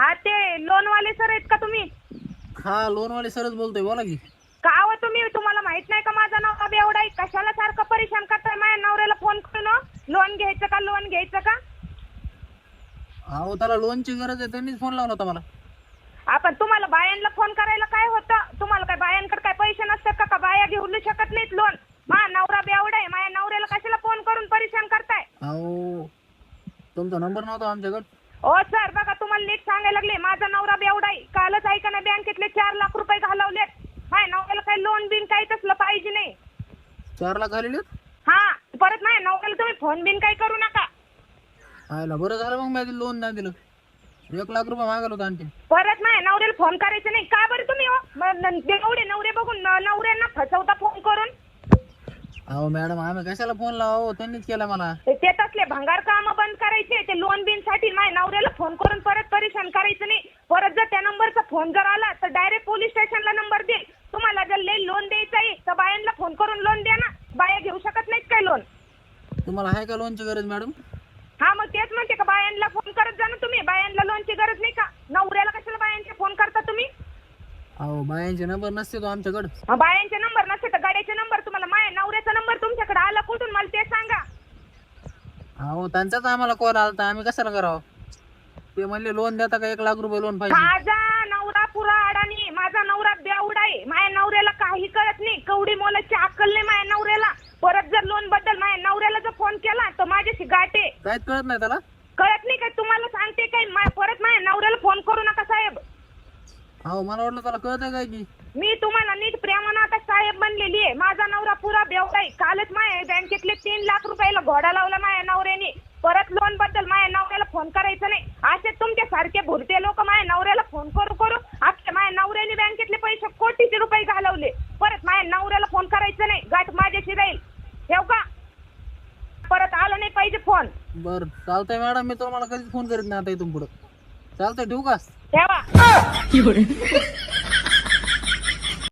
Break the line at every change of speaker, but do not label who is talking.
हा ते लोनवाले सर आहेत का तुम्ही?
हा लोनवाले सरच बोलतोय, बोला की.
का हो तुम्ही, तुम्हाला माहित नाही का माझा नवरा बेवडा आहे? कशाला सारखं परेशान करताय माझ्या नवऱ्याला फोन करून? लोन घ्यायचं का, लोन घ्यायचं का?
अहो त्याला लोनची गरज आहे, त्यांनीच फोन लावला होता मला.
आपण तुम्हाला बायांना फोन करायला काय होतं? तुम्हाला काय बायांकडे काय पैसे नसतात का बाया घेऊ शकत नाहीत लोन? माझा नवरा बेवडा आहे, माझ्या नवऱ्याला कशाला फोन करून परेशान करताय?
अहो तुमचा नंबर नव्हता आमच्याकडे.
ओ सर बघा, तुम्हाला नीट सांगायला लागले, माझा नवरा बेवडा आहे. कालच ऐका ना, बँकेतले 4 लाख रुपये घालवलेत. माझ्या नवऱ्याला काही लोन बिन काही तसलं पाहिजे नाही.
4 लाख आलेले.
हा, परत माझ्या नवऱ्याला तुम्ही फोन बिन काही करू नका.
आयला बरं झालं मग मी लोन नाही दिलं. 1 लाख रुपये मागवलं होतं आणखी.
परत माझ्या नवऱ्याला फोन करायचं नाही का बरं तुम्ही? बेवडे नवरे बघून नवऱ्यांना फसवता फोन करून.
अहो मॅडम आम्ही कशाला फोन लावा, त्यांनीच केला मला.
ते तसले भंगार काम बंद करायचे. ते लोन बिन साठी माझ्या नवऱ्याला फोन करून परत परेशान करायचं नाही. परत जर त्या नंबरचा फोन जर आला तर डायरेक्ट पोलीस स्टेशनला नंबर दे. तुम्हाला जर लई लोन द्यायचं आहे तर बायांना फोन करून लोन द्या ना. बाया घेऊ शकत नाहीत काय लोन?
तुम्हाला आहे का लोनची गरज मॅडम?
हा मग तेच म्हणते का, बायांना फोन करत जा ना तुम्ही. बायांना लोनची गरज नाही का? नवऱ्याला कशाला बायांचे फोन करता तुम्ही?
अहो बायांचे नंबर नसते तो आमच्याकडे.
बायांचे नंबर नसते तर गाड्याचे नंबर तुम्हाला? माझ्या नवऱ्याचा नंबर तुमच्याकडे आला कुठून मला ते सांगा.
अहो त्यांचाच आम्हाला कॉल आला, आम्ही कशाला करावं? ते म्हणले लोन देता का, 1 लाख रुपये लोन पाहिजे.
माझा नवरा पुरा अडाणी, माझा नवरा बेवडा आहे. माझ्या नवऱ्याला काही कळत नाही, कवडी मोलाची अक्कल नाही माझ्या नवऱ्याला. परत जर लोन बद्दल माझ्या नवऱ्याला जर फोन केला तर माझ्याशी गाठे.
काहीच कळत नाही त्याला.
कळत नाही काय तुम्हाला? सांगते काय, परत माझ्या नवऱ्याला फोन करू नका साहेब.
अहो मला वाटलं त्याला कळत आहे काय की.
मी तुम्हाला नीट प्रेमानं आता साहेब बनलेली आहे. माझा नवरा पुरा बेवडा आहे. कालच माझ्या बँकेतले 3 लाख रुपयाला घोडा लावला माझ्या नवऱ्याने. परत लोन बद्दल माझ्या नवऱ्याला फोन करायचं नाही. असे तुमच्या सारखे भुरटे लोक माझ्या नवऱ्याला फोन करू करू आपल्या माझ्या नवऱ्याने बँकेतले पैसे कोटीचे रुपये घालवले. परत माझ्या नवऱ्याला फोन करायचं नाही. गाठ माझ्याशी राहील, ठेव का? परत आला नाही पाहिजे फोन.
बरं चालतंय मॅडम, मी तुम्हाला कधीच फोन करीत नाही आता इथून पुढं. चालतंय, ठेवू का?
ठेवा.